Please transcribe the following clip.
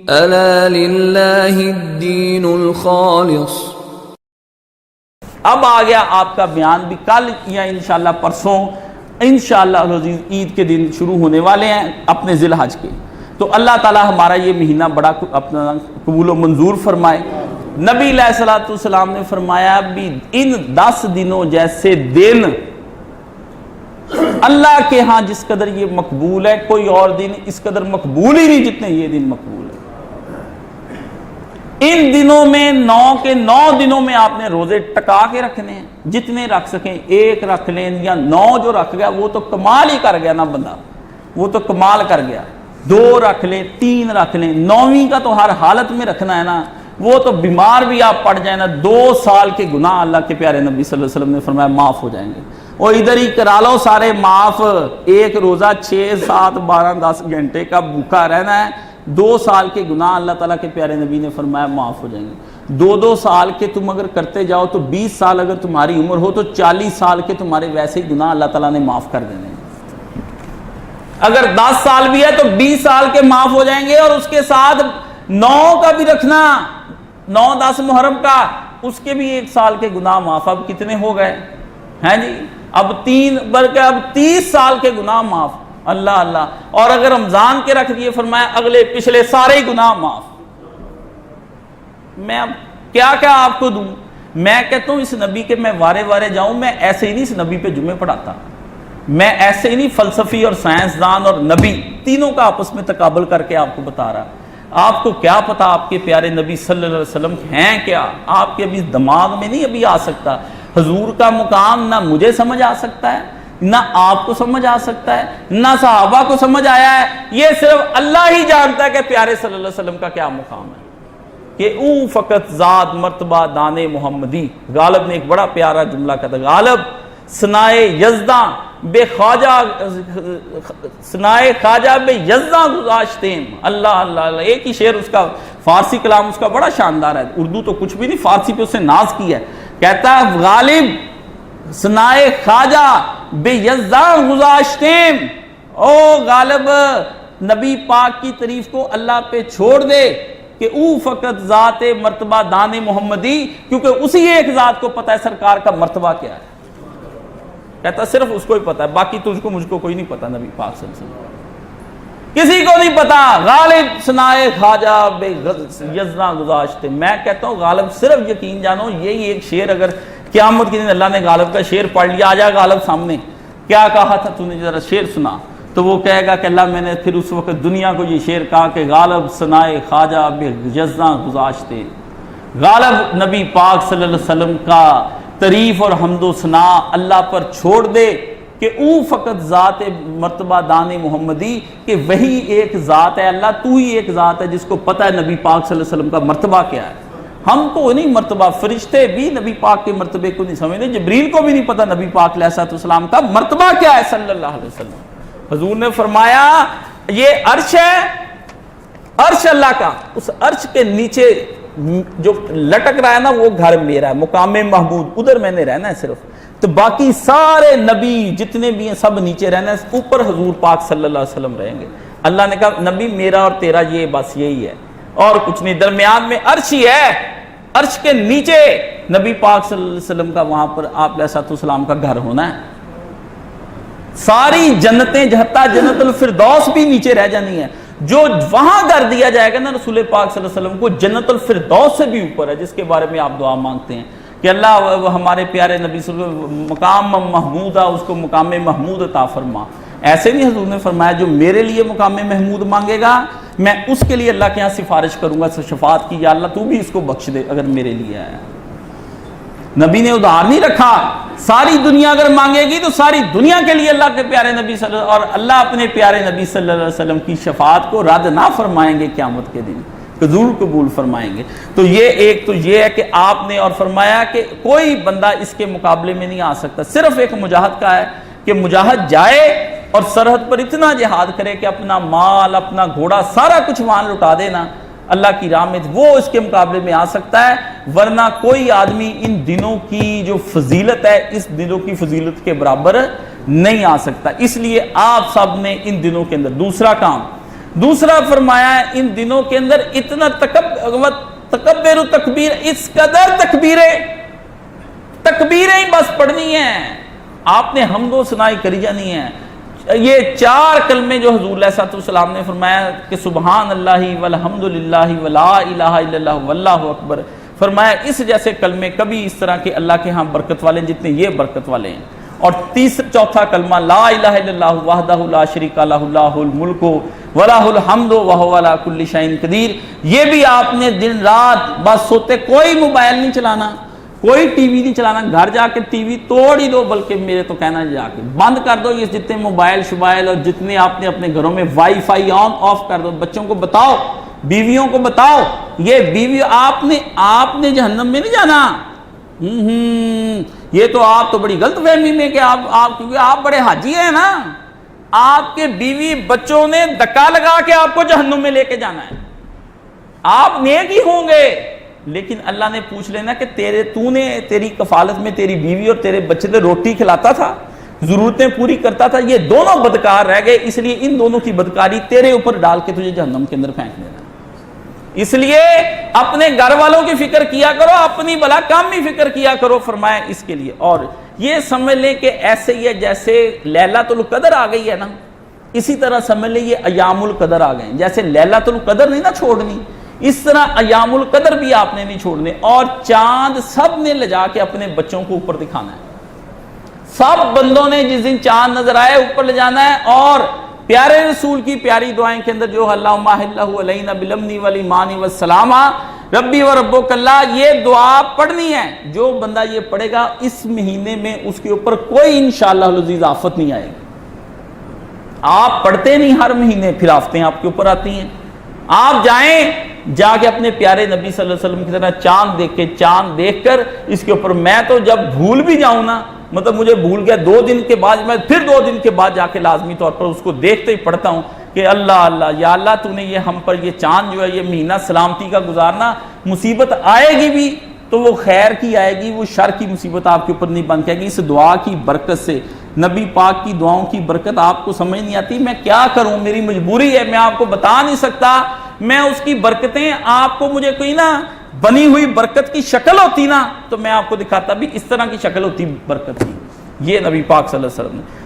ألا لله الدين الخالص۔ اب آ گیا آپ کا بیان بھی کل یا انشاءاللہ پرسوں انشاءاللہ العزیز عید کے دن شروع ہونے والے ہیں اپنے ذی الحج کے، تو اللہ تعالی ہمارا یہ مہینہ بڑا اپنا قبول و منظور فرمائے۔ نبی علیہ الصلوۃ والسلام نے فرمایا بھی ان 10 دنوں جیسے دن اللہ کے ہاں جس قدر یہ مقبول ہے کوئی اور دن اس قدر مقبول ہی نہیں جتنے یہ دن مقبول ہے۔ ان دنوں میں 9 کے 9 دنوں میں آپ نے روزے ٹکا کے رکھنے ہیں، جتنے رکھ سکیں، 1 رکھ لیں یا 9 جو رکھ گیا وہ تو کمال ہی کر گیا نا بندہ، وہ تو کمال کر گیا۔ 2 رکھ لیں، 3 رکھ لیں، 9ویں کا تو ہر حالت میں رکھنا ہے نا، وہ تو بیمار بھی آپ پڑ جائیں نا 2 سال کے گناہ اللہ کے پیارے نبی صلی اللہ علیہ وسلم نے فرمایا معاف ہو جائیں گے، اور ادھر ہی کرا لو سارے معاف۔ ایک روزہ 6 7 12 10 گھنٹے کا بھوکا رہنا ہے، 2 سال کے گناہ اللہ تعالیٰ کے پیارے نبی نے فرمایا معاف ہو جائیں گے۔ 2 سال کے تم اگر کرتے جاؤ تو 20 سال اگر تمہاری عمر ہو تو 40 سال کے تمہارے ویسے ہی گناہ اللہ تعالیٰ نے معاف کر دینے ہیں۔ اگر 10 سال بھی ہے تو 20 سال کے معاف ہو جائیں گے، اور اس کے ساتھ 9 کا بھی رکھنا، 9 10 محرم کا، اس کے بھی 1 سال کے گناہ معاف۔ اب کتنے ہو گئے ہیں جی؟ اب 3 بلکہ اب 30 سال کے گناہ معاف، اللہ اللہ۔ اور اگر رمضان کے رکھ دیے فرمایا اگلے پچھلے سارے گناہ معاف۔ میں اب کیا کیا آپ کو دوں؟ میں کہتا ہوں اس نبی کے میں وارے وارے جاؤں، میں ایسے ہی نہیں اس نبی پہ جمعے پڑھاتا، میں ایسے ہی نہیں فلسفی اور سائنسدان اور نبی تینوں کا آپس میں تقابل کر کے آپ کو بتا رہا۔ آپ کو کیا پتا آپ کے پیارے نبی صلی اللہ علیہ وسلم ہیں کیا؟ آپ کے ابھی دماغ میں نہیں ابھی آ سکتا۔ حضور کا مقام نہ مجھے سمجھ آ سکتا ہے، نہ آپ کو سمجھ آ سکتا ہے، نہ صحابہ کو سمجھ آیا ہے، یہ صرف اللہ ہی جانتا ہے کہ پیارے صلی اللہ علیہ وسلم کا کیا مقام ہے۔ کہ او فقط ذات مرتبہ دان محمدی، غالب نے ایک بڑا پیارا جملہ کہا تھا، غالب سنائے یزداں بے خواجہ، سنائے خواجہ بے یزداں گذاشتیم، اللہ اللہ اللہ۔ ایک ہی شعر اس کا، فارسی کلام اس کا بڑا شاندار ہے، اردو تو کچھ بھی نہیں، فارسی پہ اس نے ناز کی ہے۔ کہتا ہے غالب سنائے خواجہ بے یزداں گذاشتیم، او غالب نبی پاک کی تعریف کو اللہ پہ چھوڑ دے کہ او فقط ذات مرتبہ دان محمدی، کیونکہ اسی ایک ذات کو پتہ ہے سرکار کا مرتبہ کیا ہے۔ کہتا صرف اس کو ہی پتا ہے، باقی تجھ کو مجھ کو کوئی نہیں پتا، نبی پاک صلی اللہ علیہ وسلم کسی کو نہیں پتا۔ غالب سنائے خواجہ بے یزداں گذاشتے، میں کہتا ہوں غالب صرف یقین جانو یہی ایک شعر اگر قیامت کے دن اللہ نے غالب کا شعر پڑھ لیا، آ جا غالب سامنے، کیا کہا تھا تو نے ذرا شعر سنا، تو وہ کہے گا کہ اللہ میں نے پھر اس وقت دنیا کو یہ شعر کہا کہ غالب سنائے خواجہ بے یزداں گذاشتے۔ غالب نبی پاک صلی اللہ علیہ وسلم کا تعریف اور حمد و ثنا اللہ پر چھوڑ دے کہ او فقط ذات مرتبہ دان محمدی، کہ وہی ایک ذات ہے، اللہ تو ہی ایک ذات ہے جس کو پتہ ہے نبی پاک صلی اللہ علیہ وسلم کا مرتبہ کیا ہے۔ ہم کو نہیں مرتبہ، فرشتے بھی نبی پاک کے مرتبے کو نہیں سمجھتے، جبریل کو بھی نہیں پتہ نبی پاک علیہ السلام کا مرتبہ کیا ہے صلی اللہ علیہ وسلم۔ حضور نے فرمایا یہ عرش ہے، عرش اللہ کا، اس عرش کے نیچے جو لٹک رہا ہے نا وہ گھر میرا ہے، مقام محمود، ادھر میں نے رہنا ہے صرف، تو باقی سارے نبی جتنے بھی ہیں سب نیچے رہنا ہے، اوپر حضور پاک صلی اللہ علیہ وسلم رہیں گے۔ اللہ نے کہا نبی میرا اور تیرا یہ بس یہی ہے اور کچھ نہیں، درمیان میں عرش ہی ہے، عرش کے نیچے نبی پاک صلی اللہ علیہ وسلم کا وہاں پر آپ علیہ السلام کا گھر ہونا ہے۔ ساری جنتیں حتیٰ جنت الفردوس بھی نیچے رہ جانی ہے، جو وہاں کر دیا جائے گا نا رسول پاک صلی اللہ علیہ وسلم کو جنت الفردوس سے بھی اوپر ہے، جس کے بارے میں آپ دعا مانگتے ہیں کہ اللہ ہمارے پیارے نبی صلی اللہ علیہ وسلم مقام محمود ہے، اس کو مقام محمود عطا فرما۔ ایسے نہیں حضور نے فرمایا جو میرے لیے مقام محمود مانگے گا میں اس کے لیے اللہ کے ہاں سفارش کروں گا شفاعت کی، یا اللہ تو بھی اس کو بخش دے اگر میرے لیے آیا۔ نبی نے ادھار نہیں رکھا، ساری دنیا اگر مانگے گی تو ساری دنیا کے لیے اللہ کے پیارے نبی صلی اللہ علیہ وسلم، اور اللہ اپنے پیارے نبی صلی اللہ علیہ وسلم کی شفاعت کو رد نہ فرمائیں گے قیامت کے دن، ضرور قبول فرمائیں گے۔ تو یہ ایک تو یہ ہے کہ آپ نے اور فرمایا کہ کوئی بندہ اس کے مقابلے میں نہیں آ سکتا، صرف ایک مجاہد کا ہے کہ مجاہد جائے اور سرحد پر اتنا جہاد کرے کہ اپنا مال اپنا گھوڑا سارا کچھ وہاں لٹا دینا اللہ کی راہ میں، وہ اس کے مقابلے میں آ سکتا ہے، ورنہ کوئی آدمی ان دنوں کی جو فضیلت ہے اس دنوں کی فضیلت کے برابر نہیں آ سکتا۔ اس لیے آپ سب نے ان دنوں کے اندر دوسرا کام دوسرا فرمایا ان دنوں کے اندر اتنا تکبر و تکبیر، اس قدر تکبیریں ہی بس پڑھنی ہیں، آپ نے حمد و ثنائی کری جانی ہے۔ یہ 4 کلمے جو حضور علیہ السلام نے فرمایا کہ سبحان اللہ والحمد للہ ولا الہ الا اللہ واللہ اکبر، فرمایا اس جیسے کلمے کبھی اس طرح کے اللہ کے ہاں برکت والے جتنے یہ برکت والے ہیں۔ اور چوتھا کلمہ لا الہ الا اللہ وحدہ لا شریک لہ لہ الملک ولہ الحمد وہو علی کل شیء قدیر، یہ بھی آپ نے دن رات بس سوتے کوئی موبائل نہیں چلانا، کوئی ٹی وی نہیں چلانا، گھر جا کے ٹی وی توڑ ہی دو، بلکہ میرے تو کہنا جا کے بند کر دو یہ جتنے موبائل شبائل اور جتنے آپ نے اپنے گھروں میں وائی فائی آن آف کر دو، بچوں کو بتاؤ، بیویوں کو بتاؤ، یہ بیوی آپ نے جہنم میں نہیں جانا، یہ تو آپ تو بڑی غلط فہمی میں کہ کیونکہ آپ بڑے حاجی ہیں نا، آپ کے بیوی بچوں نے دھکا لگا کے آپ کو جہنم میں لے کے جانا ہے، آپ نیک ہی ہوں گے لیکن اللہ نے پوچھ لینا کہ تیری کفالت میں تیری بیوی اور تیرے بچے نے روٹی کھلاتا تھا، ضرورتیں پوری کرتا تھا، یہ دونوں بدکار رہ گئے، اس لیے ان دونوں کی بدکاری تیرے اوپر ڈال کے تجھے جہنم کے اندر پھینک دینا۔ اس لیے اپنے گھر والوں کی فکر کیا کرو، اپنی بلا کام بھی فکر کیا کرو، فرمایا اس کے لیے۔ اور یہ سمجھ لیں کہ ایسے ہی ہے جیسے لیلۃ القدر آ گئی ہے نا، اسی طرح سمجھ لیں یہ ایام القدر آ گئے ہیں، جیسے لیلۃ القدر نہیں نا چھوڑنی، اس طرح ایام القدر بھی آپ نے نہیں چھوڑنے۔ اور چاند سب نے لے جا کے اپنے بچوں کو اوپر دکھانا ہے، سب بندوں نے جس دن چاند نظر آئے اوپر لے جانا ہے، اور پیارے رسول کی پیاری دعائیں کے اندر جو اللہم احلہ علینا بالامن والایمان والسلام ربی و ربک اللہ، یہ دعا پڑھنی ہے۔ جو بندہ یہ پڑھے گا اس مہینے میں اس کے اوپر کوئی انشاءاللہ العزیز آفت نہیں آئے گی۔ آپ پڑھتے نہیں ہر مہینے، پھر آفتیں آپ کے اوپر آتی ہیں۔ آپ جائیں جا کے اپنے پیارے نبی صلی اللہ علیہ وسلم کی طرح چاند دیکھ کر اس کے اوپر، میں تو جب بھول بھی جاؤں نا، مطلب مجھے بھول گیا 2 دن کے بعد، میں پھر 2 دن کے بعد جا کے لازمی طور پر اس کو دیکھتے ہی پڑھتا ہوں کہ اللہ اللہ یا اللہ تو نے یہ ہم پر یہ چاند جو ہے یہ مہینہ سلامتی کا گزارنا، مصیبت آئے گی بھی تو وہ خیر کی آئے گی، وہ شر کی مصیبت آپ کے اوپر نہیں بن کے گی۔ اس دعا کی برکت سے، نبی پاک کی دعاؤں کی برکت آپ کو سمجھ نہیں آتی، میں کیا کروں، میری مجبوری ہے، میں آپ کو بتا نہیں سکتا، میں اس کی برکتیں آپ کو، مجھے کوئی نا بنی ہوئی برکت کی شکل ہوتی نا تو میں آپ کو دکھاتا بھی اس طرح کی شکل ہوتی برکت کی، یہ نبی پاک صلی اللہ علیہ وسلم نے